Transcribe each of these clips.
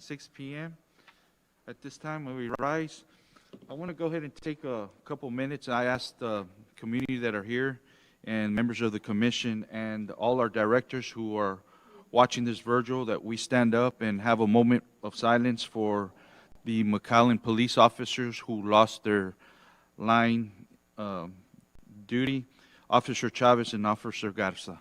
6 p.m. At this time, when we rise, I want to go ahead and take a couple minutes. I asked the community that are here and members of the commission and all our directors who are watching this virtual that we stand up and have a moment of silence for the McAllen police officers who lost their line duty, Officer Chavez and Officer Garza.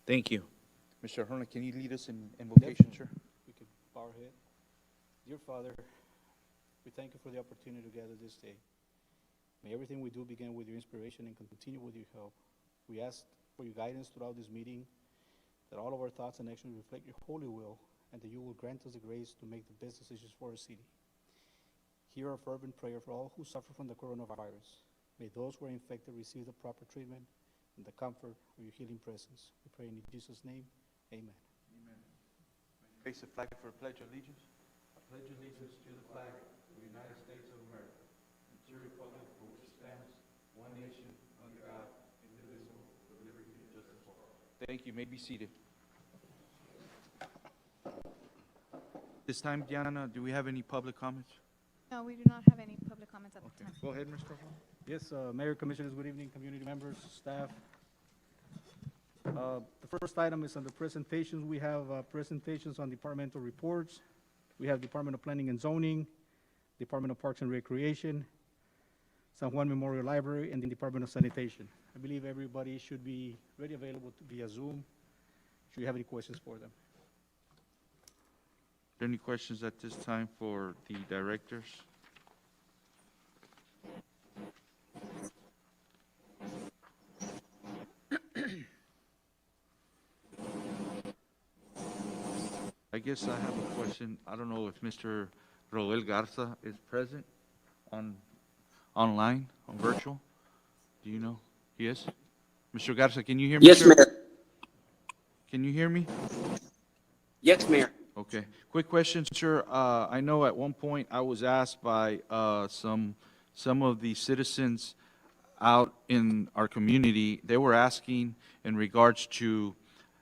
Thank you. Mr. Horner, can you lead us in invocation, sir? We could bow our head. Dear Father, we thank you for the opportunity to gather this day. May everything we do begin with your inspiration and continue with your help. We ask for your guidance throughout this meeting, that all of our thoughts and actions reflect your holy will, and that you will grant us the grace to make the best decisions for our city. Hear our fervent prayer for all who suffer from the coronavirus. May those who are infected receive the proper treatment and the comfort of your healing presence. We pray in Jesus' name, amen. Amen. Face the flag for a pledge of allegiance. I pledge allegiance to the flag of the United States of America and to the republic for which it stands, one nation, under God, indivisible, with liberty and justice for all. Thank you. You may be seated. This time, Diana, do we have any public comments? No, we do not have any public comments at the time. Go ahead, Mr. Juan. Yes, Mayor, Commissioners, good evening, community members, staff. The first item is on the presentations. We have presentations on departmental reports. We have Department of Planning and Zoning, Department of Parks and Recreation, San Juan Memorial Library, and the Department of Sanitation. I believe everybody should be ready, available via Zoom. Should you have any questions for them? Are there any questions at this time for the directors? I guess I have a question. I don't know if Mr. Roel Garza is present online, on virtual. Do you know? He is? Mr. Garza, can you hear me? Yes, sir? Mayor. Can you hear me? Yes, Mayor. Okay. Quick question, sir. I know at one point I was asked by some of the citizens out in our community, they were asking in regards to,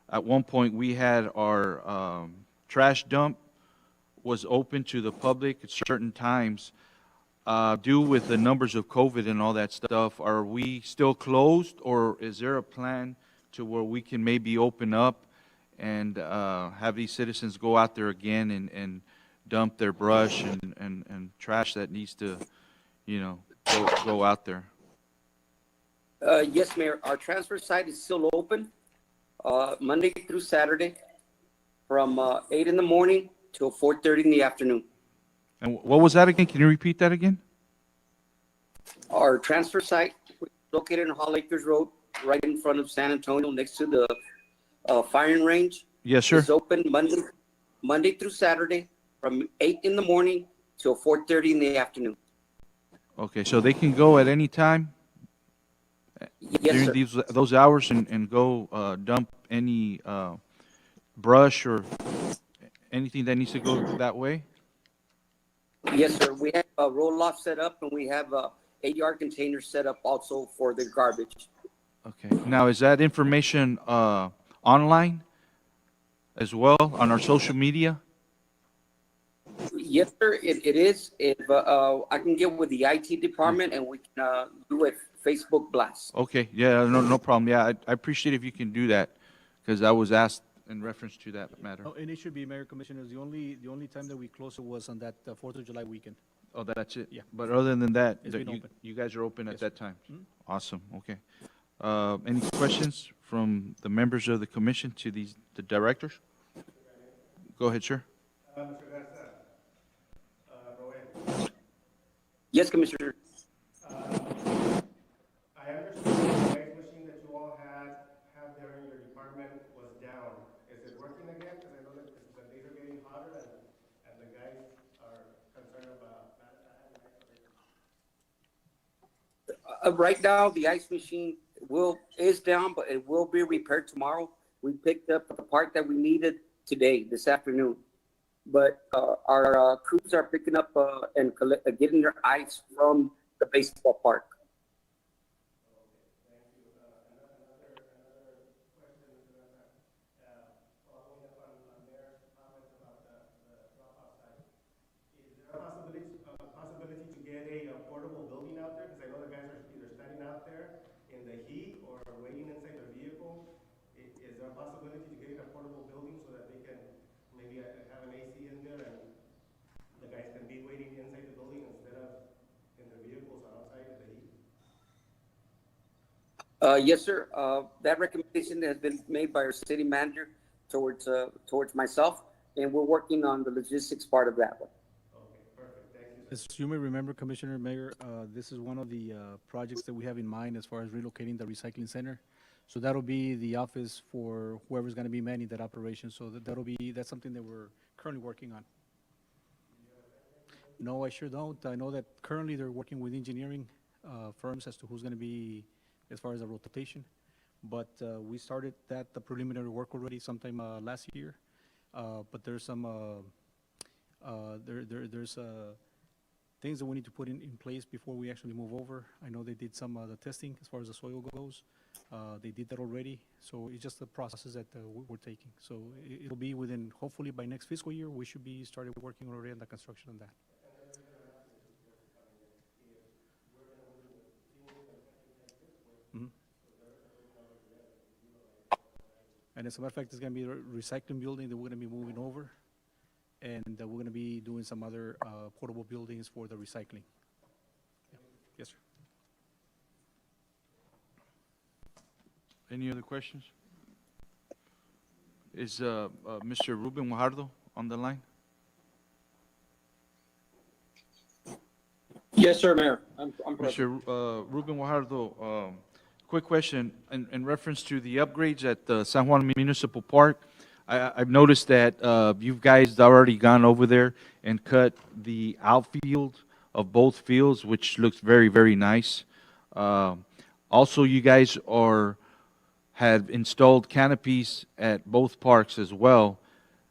at one point we had our trash dump was open to the public at certain times. Due with the numbers of COVID and all that stuff, are we still closed, or is there a plan to where we can maybe open up and have these citizens go out there again and dump their brush and trash that needs to, you know, go out there? Yes, Mayor. Our transfer site is still open Monday through Saturday from 8 in the morning till 4:30 in the afternoon. And what was that again? Can you repeat that again? Our transfer site, located on Hall Acres Road, right in front of San Antonio, next to the firing range. Yes, sir. It's open Monday through Saturday from 8 in the morning till 4:30 in the afternoon. Okay, so they can go at any time Yes, during sir. those hours and go dump any brush or anything that needs to go that way? Yes, sir. We have a roll-off set up, and we have a 8-yard container set up also for the garbage. Okay. Now, is that information online as well on our social media? Yes, sir. It is. If I can get with the IT department, and we can do a Facebook blast. Okay. Yeah. No problem. Yeah, I appreciate if you can do that, because I was asked in reference to that matter. Oh, and it should be, Mayor, Commissioners, the only time that we closed it was on that 4th of July weekend. Oh, that's it? Yeah. But other than that, It's been open. you guys are open at Yes, that time? Mhm. Awesome. Okay. Any questions from the members of the commission to the directors? Go ahead, sir. Mr. Garza, Roel, Yes, Commissioner. I understand the ice machine that you all have there in your department was down. Is it working again? Because I know that the days are getting hotter and the guys are concerned about not having ice. Right now, the ice machine is down, but it will be repaired tomorrow. We picked up the part that we needed today, this afternoon. but our crews are picking up and getting their ice from the baseball park. Possibility to get a portable building out there? Because I know the guys are either standing out there in the heat or waiting inside their vehicle. Is there a possibility to get a portable building so that they can maybe have an AC in there and the guys can be waiting inside the building instead of in their vehicles or outside in the heat? Yes, sir. That recommendation has been made by our city manager towards myself, and we're working on the logistics part of that one. Okay, perfect. Thank you, sir. As you may remember, Commissioner, Mayor, this is one of the projects that we have in mind as far as relocating the recycling center. So that'll be the office for whoever's going to be manning that operation. So that's something that we're currently working on. No, I sure don't. I know that currently they're working with engineering firms as to who's going to be as far as the rotation. But we started the preliminary work already sometime last year. But there's some there's things that we need to put in place before we actually move over. I know they did some the testing as far as the soil goes. They did that already, so it's just the process that we're taking. So it'll be within, hopefully by next fiscal year, we should be started working already on the construction on that. Mhm. And as a matter of fact, it's going to be a recycling building that we're going to be moving over, and we're going to be doing some other portable buildings for the recycling. Yeah. Yes, sir. Any other questions? Is Mr. Ruben Guajardo on the line? Yes, sir, Mayor. I'm present. Mr. Ruben Guajardo, quick question in reference to the upgrades at the San Juan Municipal Park. I've noticed that you guys already gone over there and cut the outfield of both fields, which looks very, very nice. Also, you guys have installed canopies at both parks as well.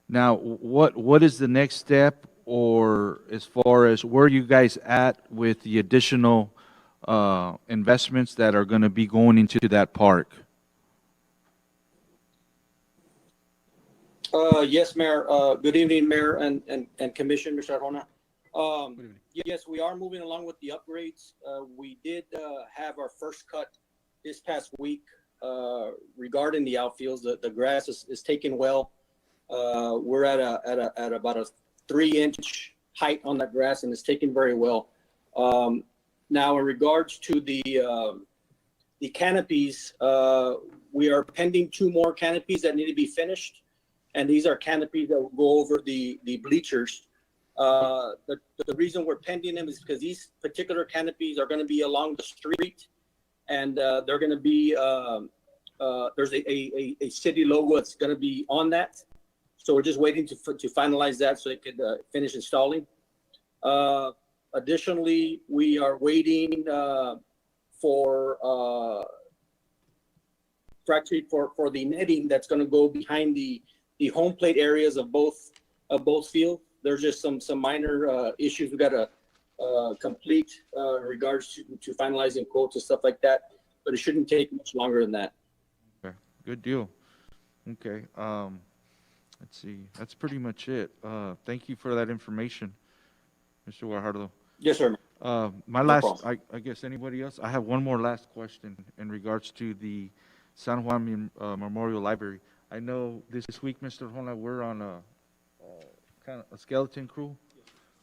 Now, what is the next step, or as far as where you guys at with the additional investments that are going to be going into that park? Yes, Mayor. Good evening, Mayor and Commissioner, Mr. Arjona. Good evening. Yes, we are moving along with the upgrades. We did have our first cut this past week regarding the outfields. The grass is taking well. We're at about a 3-inch height on that grass, and it's taking very well. Now, in regards to the canopies, we are pending 2 more canopies that need to be finished. And these are canopies that will go over the bleachers. The reason we're pending them is because these particular canopies are going to be along the street, and they're going to be there's a city logo that's going to be on that. So we're just waiting to finalize that so it could finish installing. Additionally, we are waiting for the netting that's going to go behind the home plate areas of both fields. There's just some minor issues we got to complete in regards to finalizing quotes and stuff like that, but it shouldn't take much longer than that. Okay, good deal. Okay, let's see. That's pretty much it. Thank you for that information, Mr. Guajardo. Yes, sir. My No last, problem. I guess anybody else? I have one more last question in regards to the San Juan Memorial Library. I know this week, Mr. Arjona, we're on a kind of a skeleton crew.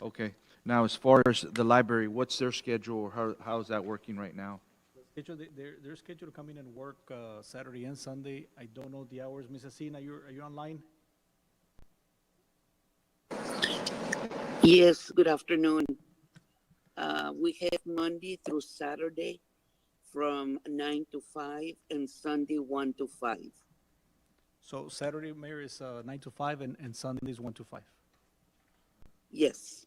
Okay. Now, as far as the library, what's their schedule, or how is that working right now? They're scheduled to come in and work Saturday and Sunday. I don't know the hours. Ms. Asina, are you online? Yes, good afternoon. We have Monday through Saturday from 9 to 5 and Sunday 1 to 5. So Saturday, Mayor, is 9 to 5 and Sunday is 1 to 5. Yes.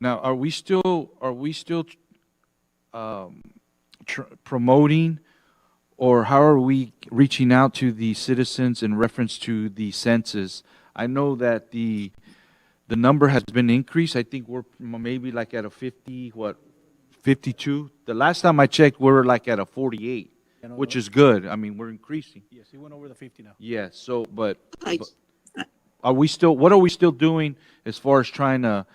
Now, are we still promoting, or how are we reaching out to the citizens in reference to the census? I know that the number has been increased. I think we're maybe like at a 50, 52? The last time I checked, we were like at a 48, You know, which is good. I mean, we're increasing. Yes, he went over the 50 now. Yeah, so, but I, what are we still doing as far as trying to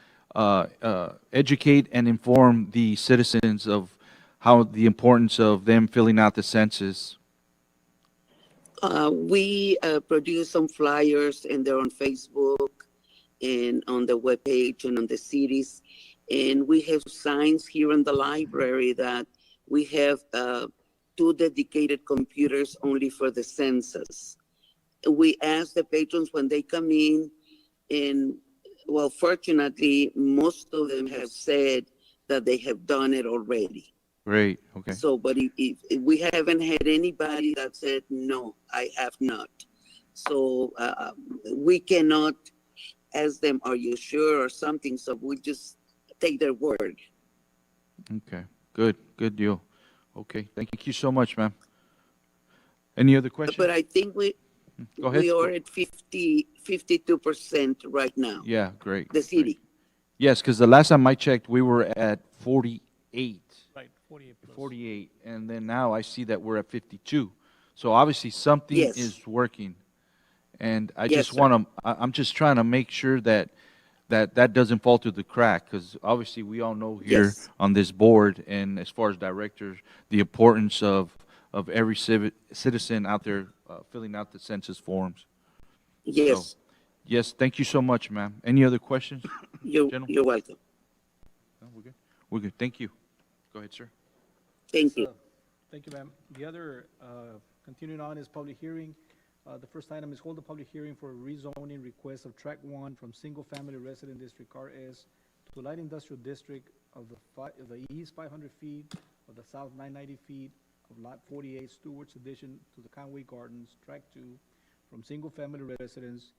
educate and inform the citizens of how the importance of them filling out the census? we produce some flyers, and they're on Facebook and on the webpage and on the cities. And we have signs here in the library that we have 2 dedicated computers only for the census. We ask the patrons when they come in, and well, fortunately, most of them have said that they have done it already. Great, okay. So, but if we haven't had anybody that said, no, I have not. So we cannot ask them, are you sure, or something. So we just take their word. Okay, good deal. Okay, thank you so much, ma'am. Any other questions? But I think Go ahead. we are at 52% right now, Yeah, great. the city. great. Yes, because the last time I checked, we were at 48. Right, 48 plus. 48, and then now I see that we're at 52. So obviously something Yes. is working. And I Yes, just sir. want to, I'm just trying to make sure that doesn't fall through the crack, because obviously we all know here Yes. on this board, and as far as directors, the importance of every citizen out there filling out the census forms. Yes, Yes, thank you so much, ma'am. Any other questions? gentlemen? you're welcome. No, we're good. We're good. Thank you. Go ahead, sir. Thank you. Thank you, ma'am. The other, continuing on, is public hearing. The first item is hold a public hearing for rezoning request of Track 1 from Single Family Resident District RS to Light Industrial District of the east 500 feet, of the south 990 feet, of Lot 48 Stewart's addition to the Conway Gardens, Track 2, from Single Family Residence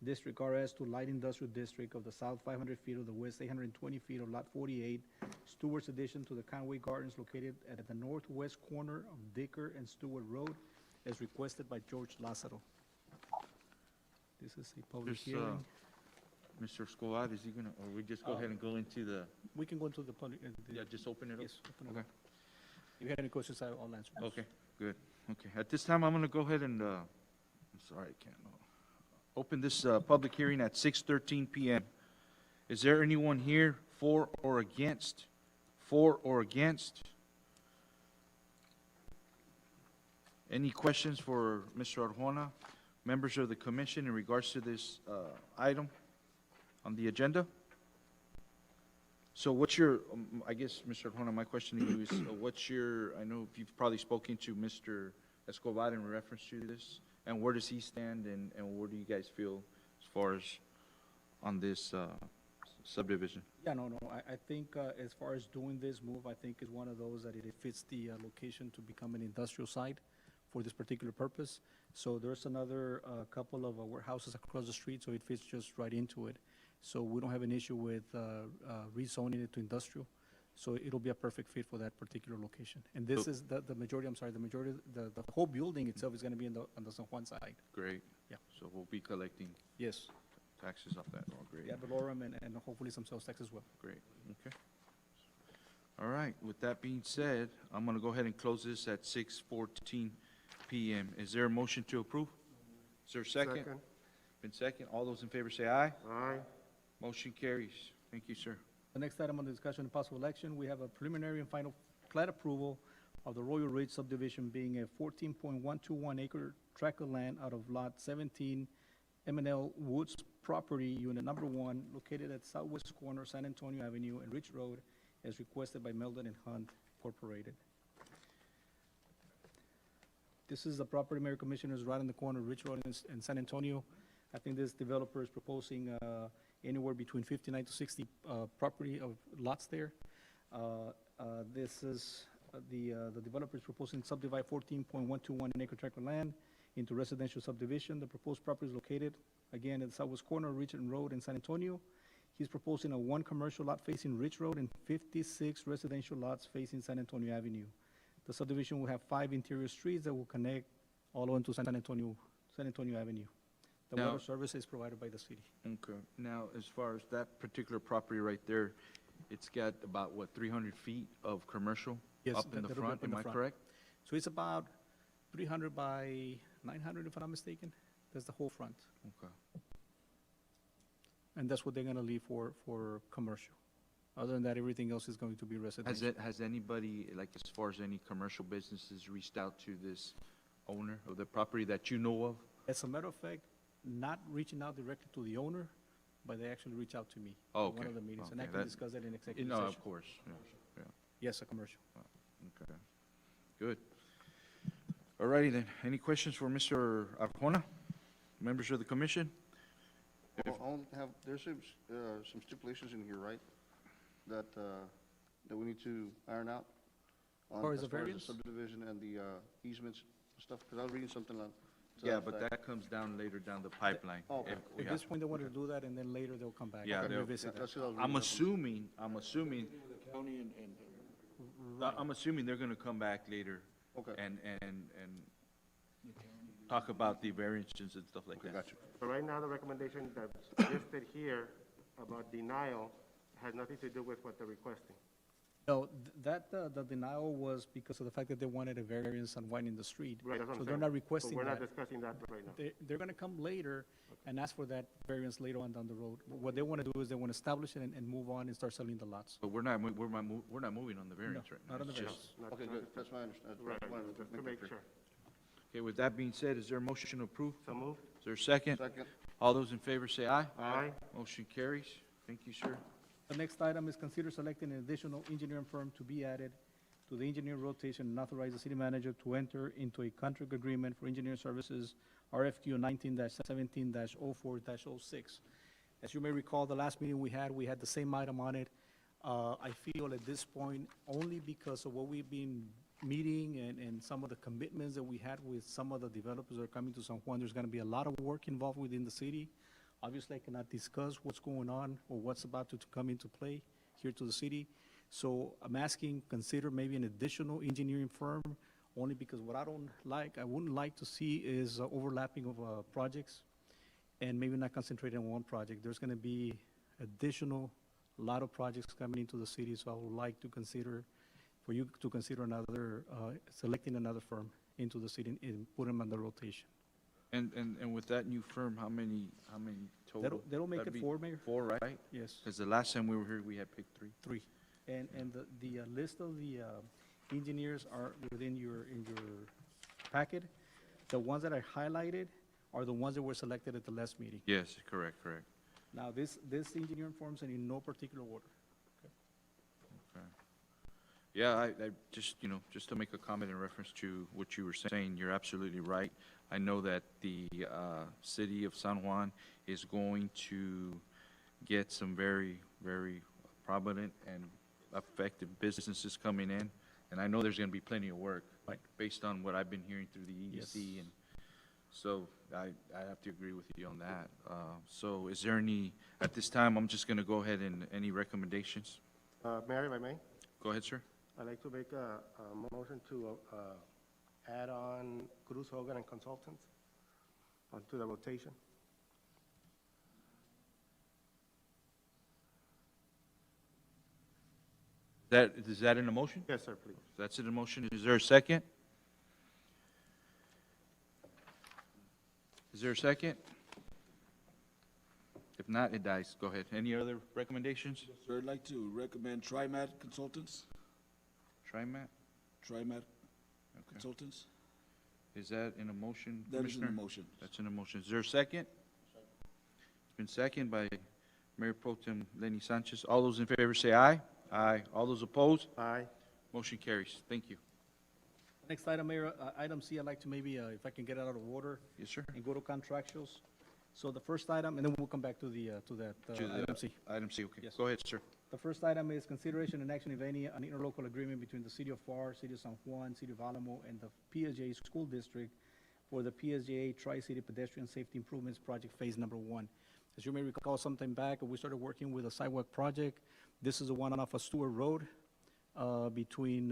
District RS to Light Industrial District of the south 500 feet, of the west 820 feet, of Lot 48 Stewart's addition to the Conway Gardens located at the northwest corner of Dicker and Stewart Road, as requested by George Lázaro. This is a public There's, hearing. Mr. Escobar, is he gonna, or we just go ahead and go into the, We can go into the public. just open it up? Yes, open it Okay. up. If you have any questions, I'll answer. those. Okay, good. Okay, at this time, I'm gonna go ahead and, I'm sorry, I can't, open this, public hearing at 6:13 PM. Is there anyone here for or against? For or against? Any questions for Mr. Arjona, members of the commission, in regards to this, item on the agenda? So what's your, I guess, Mr. Arjona, my question to you is, what's your, I know you've probably spoken to Mr. Escobar in reference to this, and where does he stand, and where do you guys feel as far as on this subdivision? Yeah, no, I think as far as doing this move, I think is one of those that it fits the location to become an industrial site for this particular purpose. So there's another couple of warehouses across the street, so it fits just right into it. So we don't have an issue with rezoning it to industrial. So it'll be a perfect fit for that particular location. And this is the majority, I'm sorry, the whole building itself is gonna be on the San Juan side. Great. Yeah. So we'll be collecting Yes. taxes off that. Oh, great. Yeah, Valorum and hopefully some sales tax as well. Great, okay. All right, with that being said, I'm gonna go ahead and close this at 6:14 PM. Is there a motion to approve? Is there a second? Been second. All those in favor say aye. Aye. Motion carries. Thank you, sir. The next item on the discussion and possible election, we have a preliminary and final plat approval of the Royal Ridge subdivision, being a 14.121 acre tract of land out of Lot 17, M&L Woods property, unit number 1, located at southwest corner San Antonio Avenue and Ridge Road, as requested by Meldon and Hunt Incorporated. This is the property, Mayor Commissioners, right on the corner of Ridge Road and San Antonio. I think this developer is proposing anywhere between 59 to 60 property of lots there. This is, the developer is proposing to subdivide 14.121 acre tract of land into residential subdivision. The proposed property is located, again, at the southwest corner of Richard Road in San Antonio. He's proposing a 1 commercial lot facing Ridge Road and 56 residential lots facing San Antonio Avenue. The subdivision will have 5 interior streets that will connect all the way to San Antonio Avenue. The Now- water service is provided by the city. Okay. Now, as far as that particular property right there, it's got about, what, 300 feet of commercial Yes, up in the that'll be front, up in am the I front. correct? So it's about 300 by 900, if I'm not mistaken. That's the whole front. Okay. And that's what they're gonna leave for commercial. Other than that, everything else is going to be residential. Has anybody, like, as far as any commercial businesses reached out to this owner of the property that you know of? As a matter of fact, not reaching out directly to the owner, but they actually reach out to me. Oh, in One okay, of the meetings, and I okay, can that- discuss that in executive No, session. of course, yeah, Yes, a commercial. okay. Good. All righty then. Any questions for Mr. Arjona? Members of the commission? There's some stipulations in here, right? That we need to iron out? Or is as it far as variance? the subdivision and the easements and stuff, because I was reading something on. to Yeah, that but effect. that comes down later down the pipeline. Oh, okay. If we At have- this point, they wanted to do that, and then later they'll come back Yeah, and they'll- revisit that. That's what I was I'm reading. assuming, I'm assuming they're gonna come back later Okay, and talk about the variances and stuff like okay, that. got you. So right now, the recommendation that's listed here about denial has nothing to do with what they're requesting. No, the denial was because of the fact that they wanted a variance on widening the street. Right, that's what I'm So saying. they're not But requesting we're not that. discussing that right now. They're gonna come later and ask for that variance later on down the road. But what they wanna do is they wanna establish it and move on and start selling the lots. But we're not moving on the variance right now. not on the It's variance. just- Not- Okay, not good, discussing. that's my understanding. Right, just to make sure. Okay, with that being said, is there a motion to approve? So moved? Is there a second? Second, All those in favor say aye. Aye. Motion carries. Thank you, sir. The next item is consider selecting an additional engineering firm to be added to the engineer rotation and authorize the city manager to enter into a contract agreement for engineering services, RFQ 19-17-04-06. As you may recall, the last meeting we had the same item on it. I feel at this point, only because of what we've been meeting and some of the commitments that we had with some of the developers that are coming to San Juan, there's gonna be a lot of work involved within the city. Obviously, I cannot discuss what's going on or what's about to come into play here to the city. So I'm asking, consider maybe an additional engineering firm, only because what I wouldn't like to see is overlapping of projects and maybe not concentrating on one project. There's going to be a lot of projects coming into the city, so I would like to consider, for you to consider selecting another firm into the city and put them on the rotation. And with that new firm, how many total? That'll make That'd it be 4, Mayor? 4, right? Yes. Because the last time we were here, we had picked 3. 3. And the list of the engineers are in your packet. The ones that I highlighted are the ones that were selected at the last meeting. Yes, correct. Now, this engineering forms are in no particular order. Okay. Yeah, I just, just to make a comment in reference to what you were saying, you're absolutely right. I know that the city of San Juan is going to get some very, very prominent and effective businesses coming in, and I know there's going to be plenty of work, Right. based on what I've been hearing through the EDC, Yes. and so I have to agree with you on that. So is there any, at this time, I'm just going to go ahead and, any recommendations? Mayor, if I may, Go ahead, sir. I'd like to make a motion to add on Cruz Hogan and Consultants onto the rotation. Is that in the motion? Yes, sir, please. That's in the motion. Is there a second? Is there a second? If not, it dies. Go ahead. Any other recommendations? Sir, I'd like to recommend TriMat Consultants. TriMat? TriMat Okay. Consultants. Is that in a motion, That is in the Commissioner? motion. That's in a motion. Is there a second? It's been seconded by Mayor Pro Tem Lenny Sanchez. All those in favor say aye. Aye. All those opposed? Aye. Motion carries. Thank you. Next item, Mayor, item C, I'd like to maybe, if I can get it out of order Yes, sir. and go to contractuals. So the first item, and then we'll come back to that To the- item C. Item C, okay. Yes. Go ahead, sir. The first item is consideration and action, if any, an interlocal agreement between the City of FAR, City of San Juan, City of Alamo, and the PSJA School District for the PSJA Tri-City Pedestrian Safety Improvements Project Phase Number 1. As you may recall, sometime back, we started working with a sidewalk project. This is the one off of Stewart Road, between,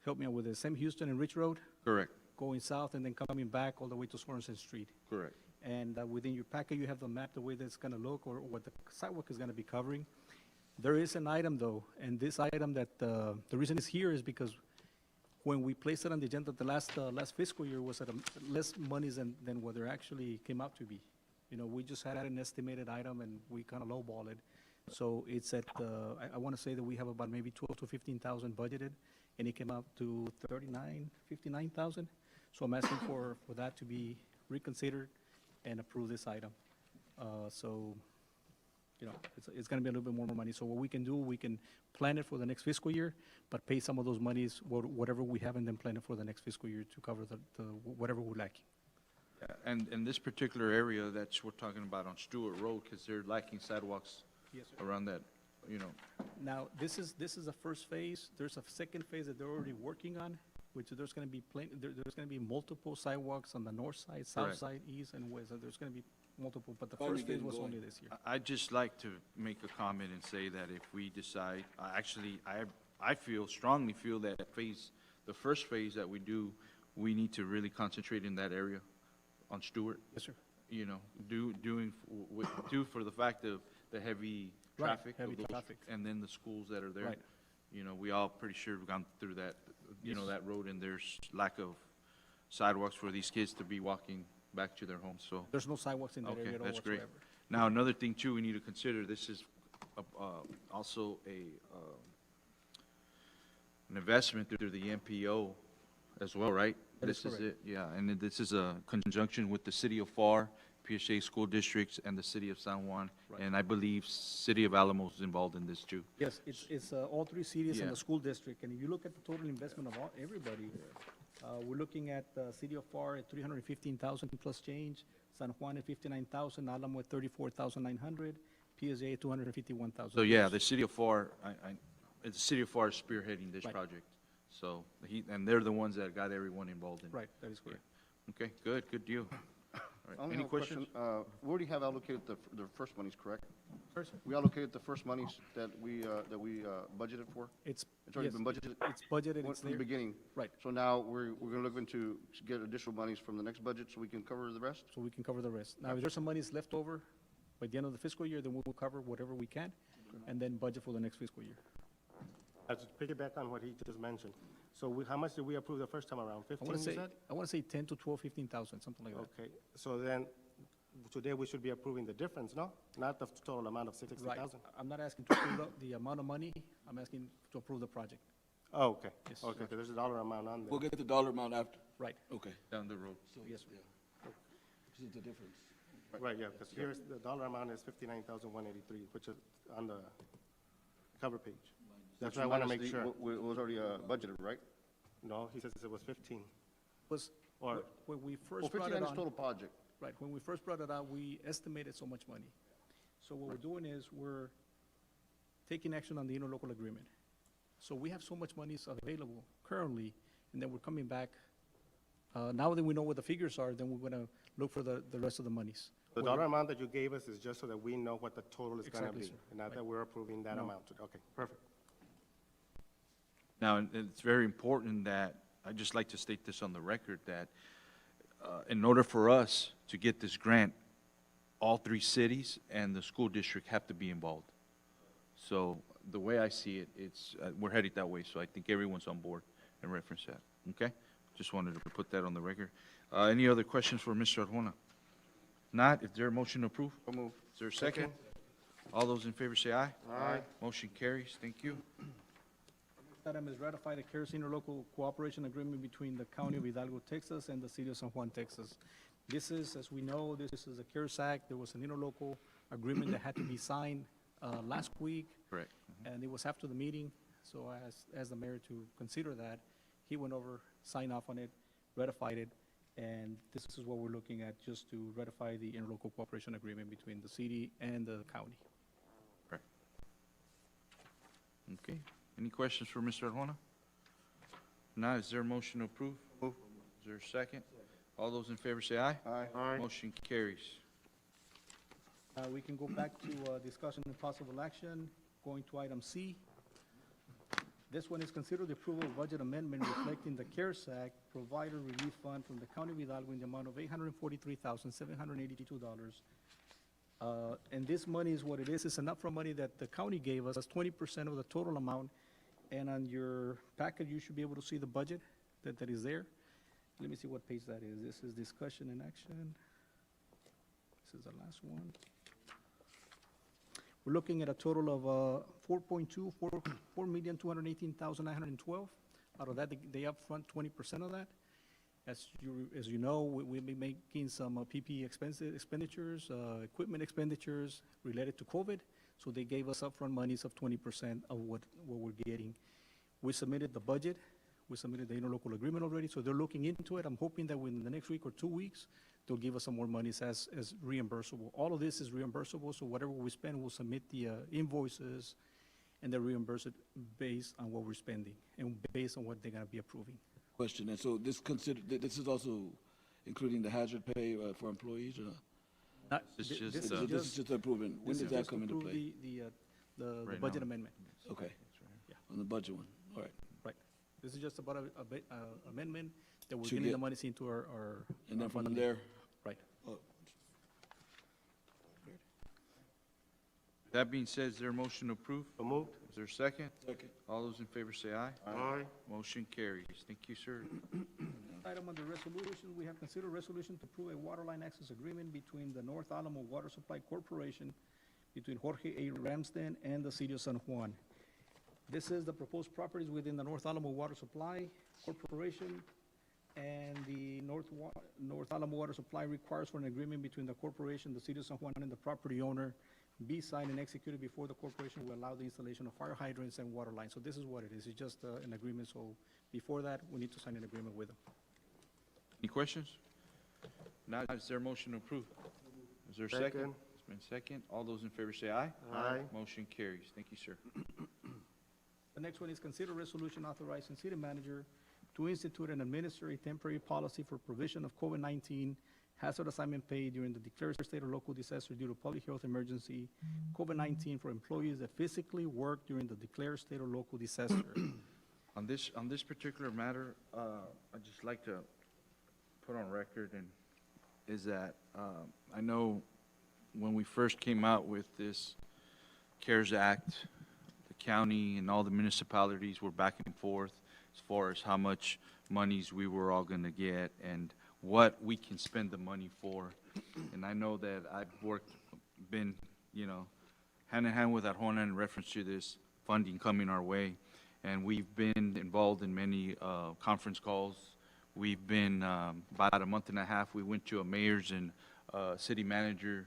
help me out with it, Sam Houston and Rich Road. Correct. going south and then coming back all the way to Sorensen Street. Correct. And within your packet, you have the map, the way that's gonna look, or what the sidewalk is gonna be covering. There is an item, though, and this item that, the reason it's here is because when we placed it on the agenda, the last fiscal year was at less monies than what there actually came out to be. You know, we just had an estimated item, and we kind of lowball it. So it's at, I want to say that we have about maybe 12 to 15,000 budgeted, and it came out to 59,000. So I'm asking for that to be reconsidered and approve this item. So, you know, it's going to be a little bit more money. So what we can do, we can plan it for the next fiscal year, but pay some of those monies, whatever we have, and then plan it for the next fiscal year to cover the whatever we're lacking. Yeah, and this particular area that we're talking about on Stewart Road, because they're lacking sidewalks Yes, sir. around that, you know. Now, this is the first phase. There's a second phase that they're already working on, which there's going to be there's going to be multiple sidewalks on the north side, south Correct. side, east and west. So there's going to be multiple, but the Finally first phase getting was going. only this year. I'd just like to make a comment and say that if we decide, I strongly feel that the first phase that we do, we need to really concentrate in that area on Stewart. Yes, sir. You know, due for the fact of the heavy Right, traffic. of heavy those- traffic. And then the schools that are there. Right. You know, we all pretty sure have gone through that, Yes. that road, and there's lack of sidewalks for these kids to be walking back to their homes, so. There's no sidewalks in that Okay, area at all that's great. whatsoever. Now, another thing too, we need to consider, this is also an investment through the MPO as well, right? That is This is correct. it, yeah, and this is a conjunction with the city of FAR, PSA school districts, and the city of San Juan. Right. And I believe city of Alamo is involved in this too. Yes, it's all three cities and Yeah. the school district. And if you look at the total investment of everybody, we're looking at the city of FAR at 315,000 plus change, San Juan at 59,000, Alamo at 34,900, PSA at 251,000. So, yeah, the city of FAR, the city of FAR is spearheading this Right. project. So, and they're the ones that got everyone involved in it. Right, that is correct. Okay, good deal. All right, I only any have a question. questions? We already have allocated the first monies, correct? First, We allocated the first monies that we budgeted for? it's, It's already yes, been budgeted? it's budgeted, From it's the there. beginning? Right. So now we're gonna look into, to get additional monies from the next budget so we can cover the rest? So we can cover the rest. Now, if there's some monies left over by the end of the fiscal year, then we will cover whatever we can, and then budget for the next fiscal year. To piggyback on what he just mentioned, so how much did we approve the first time around? I 15, want you to say, said? I want to say 10 to 12, 15,000, something like that. Okay, so then, today we should be approving the difference, no? Not the total amount of Right. 60,000? I'm not asking to approve the amount of money, I'm asking to approve the project. Oh, okay. Yes, Okay, sir. 'cause there's a dollar amount on We'll there. get the dollar amount after. Right. Okay. Down the road. Yes, sir. This is the difference. Right, yeah, because here's, the dollar amount is 59,183, which is on the cover page. That's why I want to make sure. It was already budgeted, right? No, he says it was 15. Was, Or- when we Well, first brought 59 it is total on, project. right, when we first brought it out, we estimated so much money. So what we're doing is, we're taking action on the interlocal agreement. So we have so much money available currently, and then we're coming back, now that we know what the figures are, then we're gonna look for the rest of the monies. The dollar amount that you gave us is just so that we know what the total is going to Exactly, be, sir. and not Right. that we're approving that No. amount. Okay, perfect. Now, and it's very important that, I'd just like to state this on the record, that in order for us to get this grant, all three cities and the school district have to be involved. So the way I see it, we're headed that way, so I think everyone's on board and reference that, okay? Just wanted to put that on the record. Any other questions for Mr. Arjona? Not, is there a motion to approve? So move. Is there a second? All those in favor say aye. Aye. Motion carries, thank you. Next item is ratify the CARES interlocal cooperation agreement between the County of Hidalgo, Texas, and the City of San Juan, Texas. This is, as we know, this is the CARES Act. There was an interlocal agreement that had to be signed last week, Correct. and it was after the meeting, so I asked the mayor to consider that. He went over, signed off on it, ratified it, and this is what we're looking at, just to ratify the interlocal cooperation agreement between the city and the county. Okay, any questions for Mr. Arjona? Not, is there a motion to approve? Move. Is there a second? All those in favor say aye. Aye. Motion carries. We can go back to discussion and possible action, going to item C. This one is consider the approval of budget amendment reflecting the CARES Act Provider Relief Fund from the County of Hidalgo in the amount of $843,782. And this money is what it is. It's an upfront money that the county gave us, 20% of the total amount. And on your packet, you should be able to see the budget that is there. Let me see what page that is. This is discussion and action. This is the last one. We're looking at a total of $4,218,912. Out of that, they upfront 20% of that. As you know, we'll be making some PPE expenditures, equipment expenditures related to COVID. So they gave us upfront monies of 20% of what we're getting. We submitted the budget. We submitted the interlocal agreement already, so they're looking into it. I'm hoping that within the next week or 2 weeks, they'll give us some more monies as reimbursable. All of this is reimbursable, so whatever we spend, we'll submit the invoices, and they reimburse it based on what we're spending and based on what they're gonna be approving. Question, and so this is also including the hazard pay for employees, or? Not- This thi- is this just, So this is just approving, when this does is that just come into approve play? The Right budget now. amendment, Okay, Yeah. on the budget one, all right. right. This is just about a amendment that we're To getting the get- monies into our. And then our from funding. there, Right. oh, That being said, is there a motion to approve? So moved. Is there a second? second. All those in favor say aye. Aye. Motion carries. Thank you, sir. Item under resolution, we have considered resolution to approve a water line access agreement between the North Alamo Water Supply Corporation, between Jorge A. Ramsden and the City of San Juan. This is the proposed properties within the North Alamo Water Supply Corporation, and the North Alamo Water Supply requires for an agreement between the corporation, the City of San Juan, and the property owner be signed and executed before the corporation will allow the installation of fire hydrants and water lines. So this is what it is. It's just an agreement, so before that, we need to sign an agreement with them. Any questions? Now, is there a motion to approve? Is there a second? Second. It's been second. All those in favor say aye. Aye. Motion carries. Thank you, sir. The next one is consider resolution authorizing city manager to institute and administer a temporary policy for provision of COVID-19 hazard assignment pay during the declared state or local disaster due to public health emergency, COVID-19 for employees that physically work during the declared state or local disaster. On this particular matter, I'd just like to put on record is that I know when we first came out with this CARES Act, the county and all the municipalities were back and forth as far as how much monies we were all going to get and what we can spend the money for. And I know that I've been, hand in hand with Juan in reference to this funding coming our way. And we've been involved in many conference calls. We've been, about a month and a half, we went to a mayor's and city manager,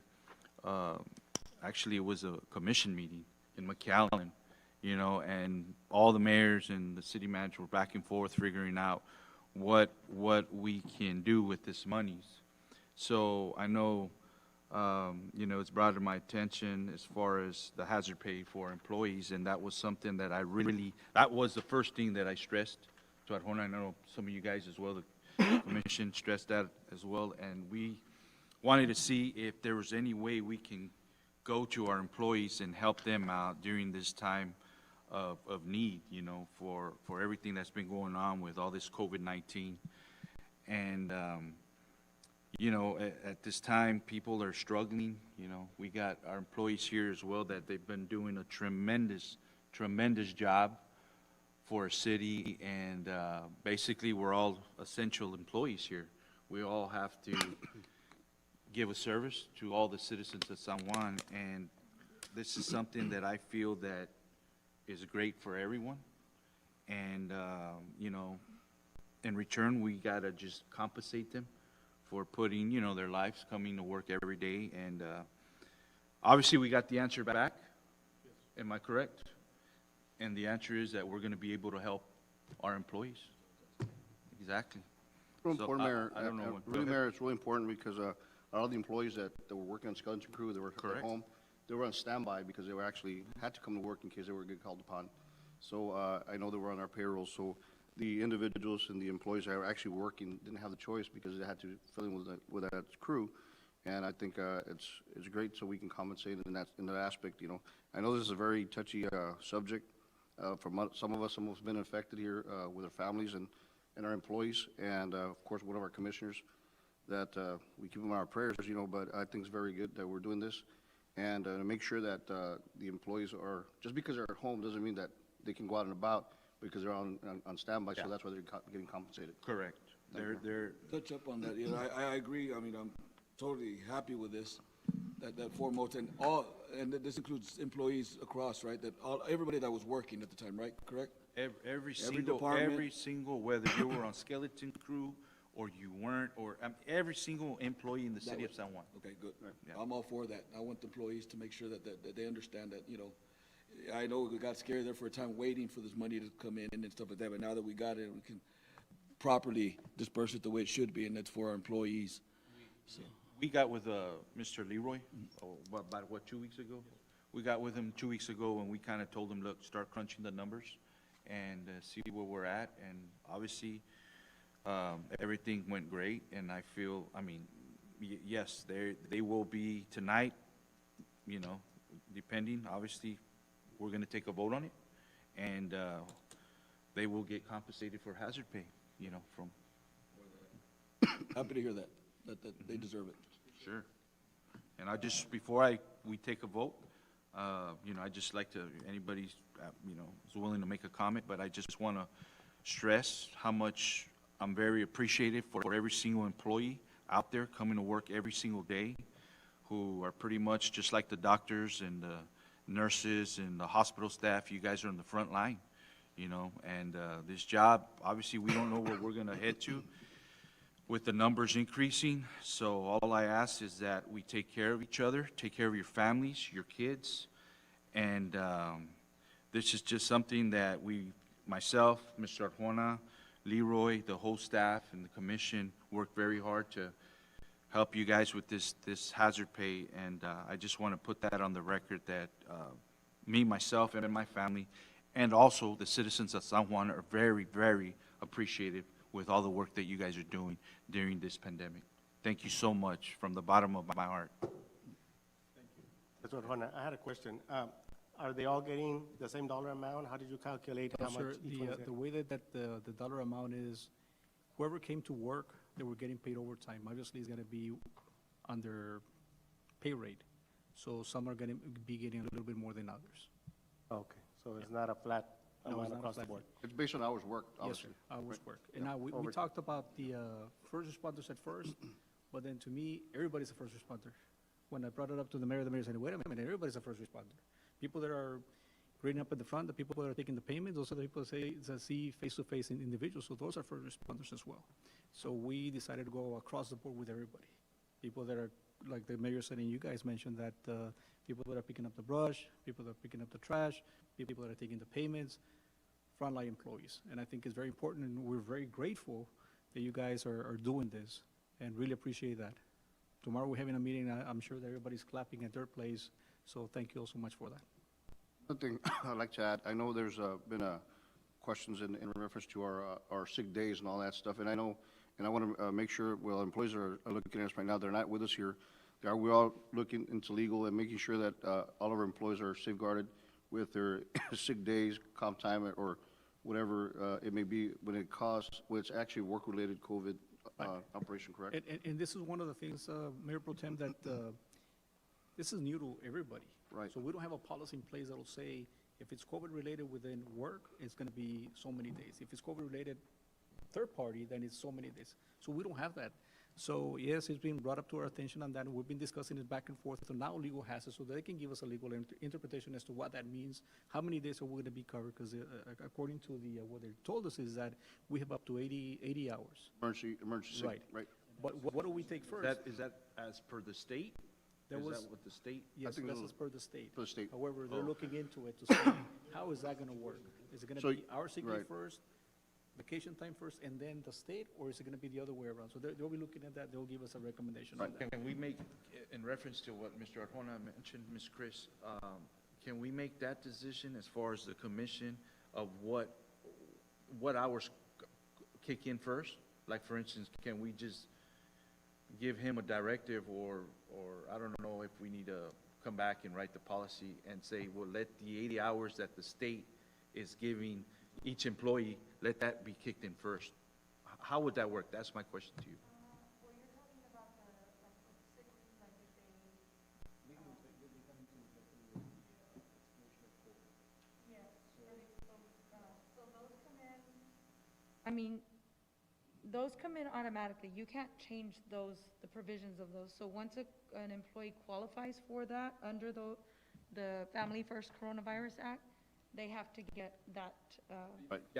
actually it was a commission meeting in McAllen, and all the mayors and the city manager were back and forth figuring out what we can do with this monies. So I know, it's brought to my attention as far as the hazard pay for employees, and that was something that that was the first thing that I stressed to Arjona. I know some of you guys as well, the commission stressed that as well, and we wanted to see if there was any way we can go to our employees and help them out during this time of need, for everything that's been going on with all this COVID-19. And, at this time, people are struggling, we got our employees here as well that they've been doing a tremendous job for a city, and basically we're all essential employees here. We all have to give a service to all the citizens of San Juan, and this is something that I feel that is great for everyone. And, in return, we gotta just compensate them for putting, their lives, coming to work every day. And obviously, we got the answer back. Am I correct? And the answer is that we're gonna be able to help our employees. Exactly. Real So, important, Mayor. I don't know what- go Really, ahead. Mayor, it's really important because all the employees that were working on skeleton crew, they were at Correct. home, they were on standby because they were actually, had to come to work in case they were getting called upon. So I know they were on our payroll, so the individuals and the employees that were actually working didn't have the choice because they had to fill in with that crew. And I think it's great so we can compensate in that aspect, I know this is a very touchy subject. Some of us have been affected here with our families and our employees, and of course, one of our commissioners that we keep them in our prayers, but I think it's very good that we're doing this. And to make sure that the employees are, just because they're at home doesn't mean that they can go out and about because they're on standby, so that's why they're getting compensated. Correct. They're, Touch up on that, you know, I agree, I mean, I'm totally happy with this, that foremost, and this includes employees across, right, everybody that was working at the time, right, correct? every department. single, whether you were on skeleton crew or you weren't, or every single employee in the city of San Juan. Okay, good. Yeah. I'm all for that. I want the employees to make sure that they understand that, you know, I know we got scared there for a time waiting for this money to come in and stuff like that, but now that we got it, we can properly disperse it the way it should be, and that's for our employees. So, We got with Mr. Leroy, about 2 weeks ago? We got with him 2 weeks ago, and we kind of told him, look, start crunching the numbers and see where we're at. And obviously, everything went great, and I feel, I mean, yes, they will be tonight, you know, depending, obviously, we're going to take a vote on it, and they will get compensated for hazard pay, you know, from. happy to hear that they deserve it. Sure. And before we take a vote, you know, I just like to, anybody, you know, is willing to make a comment, but I just want to stress how much I'm very appreciative for every single employee out there coming to work every single day, who are pretty much just like the doctors and the nurses and the hospital staff. You guys are on the front line, you know, and this job, obviously, we don't know where we're going to head to with the numbers increasing. So all I ask is that we take care of each other, take care of your families, your kids, and this is just something that myself, Mr. Arjona, Leroy, the whole staff, and the commission worked very hard to help you guys with this hazard pay, and I just want to put that on the record that me, myself, and my family, and also the citizens of San Juan are very, very appreciative with all the work that you guys are doing during this pandemic. Thank you so much from the bottom of my heart. Mr. Juan, I had a question. Are they all getting the same dollar amount? How did you calculate how much Sir, each one's the getting? way that the dollar amount is, whoever came to work, they were getting paid overtime. Obviously, it's gonna be under pay rate. So some are gonna be getting a little bit more than others. Okay, so it's not a flat No, it's amount not a across the flat board? It's based on hours worked, Yes, sir, obviously. hours work. And Yeah. now, we Over- talked about the first responders at first, but then to me, everybody's a first responder. When I brought it up to the mayor said, wait a minute, everybody's a first responder. People that are grading up at the front, the people that are taking the payment, those are the people that see face-to-face individuals, so those are first responders as well. So we decided to go across the board with everybody. People that are, like the mayor said, and you guys mentioned that people that are picking up the brush, people that are picking up the trash, people that are taking the payments, frontline employees. And I think it's very important, and we're very grateful that you guys are doing this, and really appreciate that. Tomorrow we're having a meeting, I'm sure that everybody's clapping at their place, so thank you all so much for that. Another thing I'd like to add, I know there's been questions in reference to our sick days and all that stuff, and I know, and I want to make sure, well, employees are looking at us right now, they're not with us here. We're all looking into legal and making sure that all of our employees are safeguarded with their sick days, comp time, or whatever it may be when it's actually work-related COVID operation, correct? And this is one of the things, Mayor Pro Tem, that this is new to everybody. Right. So we don't have a policy in place that'll say, if it's COVID-related within work, it's gonna be so many days. If it's COVID-related third party, then it's so many days. So we don't have that. So yes, it's been brought up to our attention on that, and we've been discussing it back and forth. So now legal has it, so they can give us a legal interpretation as to what that means, how many days are we gonna be covered, because according to what they told us is that we have up to 80 hours. Emergency sick, Right. right? But what do we take first? Is that as per the state? There Is was- that what the state? Yes, think that's it'll- as per the state. For the state. However, they're Oh. looking into it to see, how is that gonna work? Is it gonna So- be our sick leave right. first, vacation time first, and then the state, or is it gonna be the other way around? So they'll be looking at that, they'll give us a recommendation on that. Can we make, in reference to what Mr. Arjona mentioned, Ms. Chris, can we make that decision as far as the commission of what hours kick in first? Like, for instance, can we just give him a directive, or I don't know if we need to come back and write the policy and say, well, let the 80 hours that the state is giving each employee, let that be kicked in first. How would that work? That's my question to you. I mean, those come in automatically. You can't change those, the provisions of those. So once an employee qualifies for that under the Family First Coronavirus Act, they have to get that,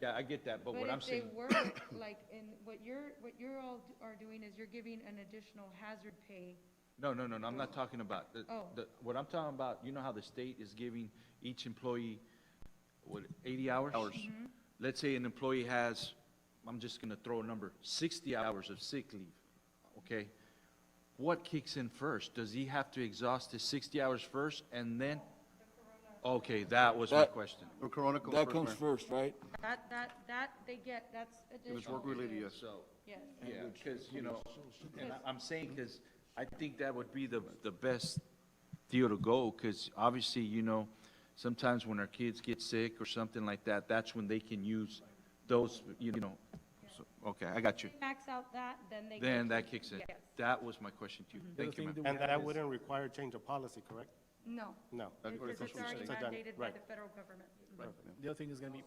Yeah, I get that, but what I'm But if they saying, work, like, in what you're all are doing is you're giving an additional hazard pay. no, I'm not talking about, Oh. what I'm talking about, you know how the state is giving each employee, what, 80 hours? Let's say an employee has, I'm just gonna throw a number, 60 hours of sick leave, okay? What kicks in first? Does he have to exhaust his 60 hours first and then? Okay, that was my That- question. The Corona comes That first, comes Mayor. first, right? That they get, that's If it's additional. work-related, yes. So, Yes. yeah, because, you know, and I'm saying, because I think that would be the best deal to go, because obviously, you know, sometimes when our kids get sick or something like that, that's when they can use those, you know. So, okay, I got you. Max out that, then they. Then get that to- kicks in. Yes. That was my question to you. Thank you, ma'am. And that wouldn't require change of policy, correct? No, No. because it's already It's done. mandated by Right. the federal government. The other thing is gonna be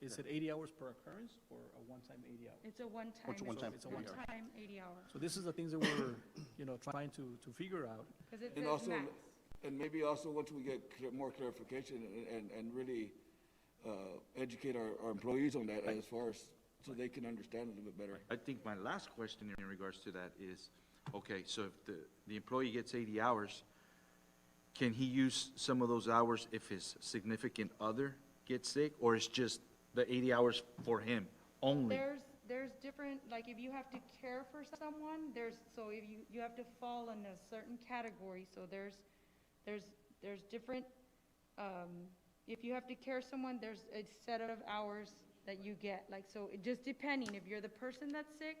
is it 80 hours per occurrence or a one-time 80 hours? It's a one-time. What's a one-time? It's a one-time. One-time 80 hours, So this is the things that we're, trying to figure out. because it And says also, max. and maybe also once we get more clarification and really educate our employees on that as far as, so they can understand a little bit better. I think my last question in regards to that is, okay, so if the employee gets 80 hours, can he use some of those hours if his significant other gets sick, or it's just the 80 hours for him only? There's different, like, if you have to care for someone, so if you have to fall in a certain category, so there's different, if you have to care someone, there's a set of hours that you get, like, so it just depending, if you're the person that's sick,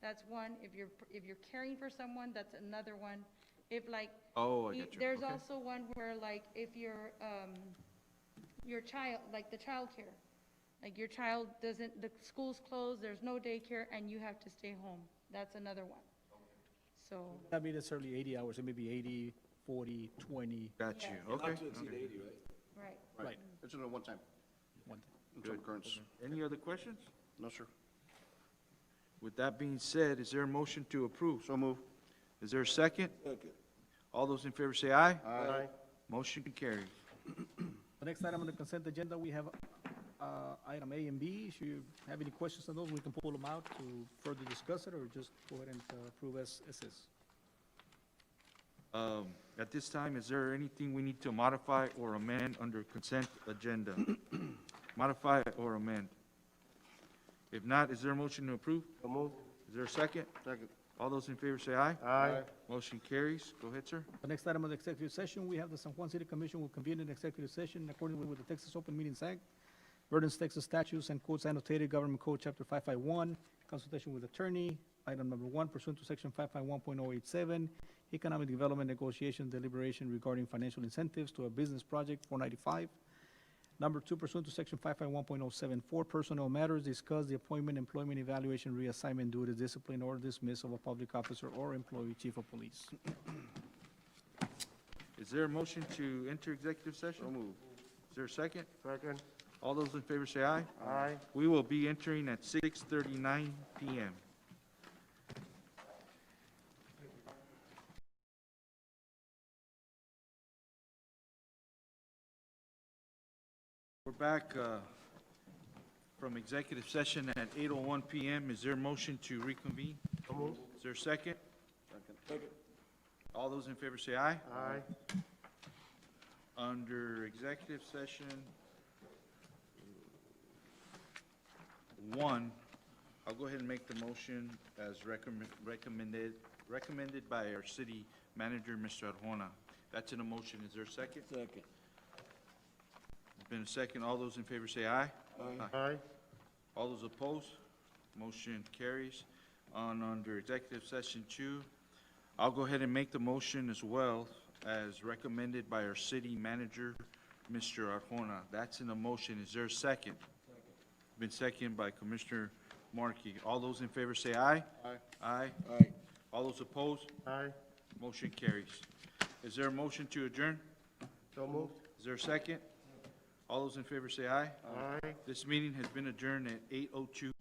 that's one, if you're caring for someone, that's another one. If like. Oh, I get you. There's Okay. also one where, like, if your child, like the childcare, like your child doesn't, the school's closed, there's no daycare, and you have to stay home, that's another one. So, Not be necessarily 80 hours, it may be 80, 40, 20, Got you, Yeah. okay. Not to exceed 80, right? right. right, It's in a one-time, one. one-time occurrence. Any other questions? No, sir. With that being said, is there a motion to approve? So move. Is there a second? Okay. All those in favor say aye. Aye. Motion carries. The next item on the consent agenda, we have item A and B. If you have any questions on those, we can pull them out to further discuss it, or just go ahead and approve as is. At this time, is there anything we need to modify or amend under consent agenda? Modify or amend? If not, is there a motion to approve? So move. Is there a second? Second. All those in favor say aye. Aye. Motion carries. Go ahead, sir. The next item on the executive session, we have the San Juan City Commission will convene an executive session according with the Texas Open Meetings Act, Verdance, Texas statutes and codes annotated, Government Code Chapter 551, consultation with attorney. Item number 1, pursuant to Section 551.087, economic development negotiation deliberation regarding financial incentives to a business project, 495. Number 2, pursuant to Section 551.074, personnel matters, discuss the appointment, employment, evaluation, reassignment, duties, discipline, or dismissal of a public officer or employee, chief of police. Is there a motion to enter executive session? So move. Is there a second? Second. All those in favor say aye. Aye. We will be entering at 6:39 PM. We're back from executive session at 8:01 PM. Is there a motion to reconvene? So move. Is there a second? Second. All those in favor say aye. Aye. Under executive session 1, I'll go ahead and make the motion as recommended by our city manager, Mr. Arjona. That's in a motion. Is there a second? Second. There's been a second. All those in favor say aye. Aye. All those opposed? Motion carries. Under executive session 2, I'll go ahead and make the motion as well as recommended by our city manager, Mr. Arjona. That's in the motion. Is there a second? Been seconded by Commissioner Markey. All those in favor say aye. Aye. Aye. Aye. All those opposed? Aye. Motion carries. Is there a motion to adjourn? So moved. Is there a second? All those in favor say aye. Aye. This meeting has been adjourned at 8:02.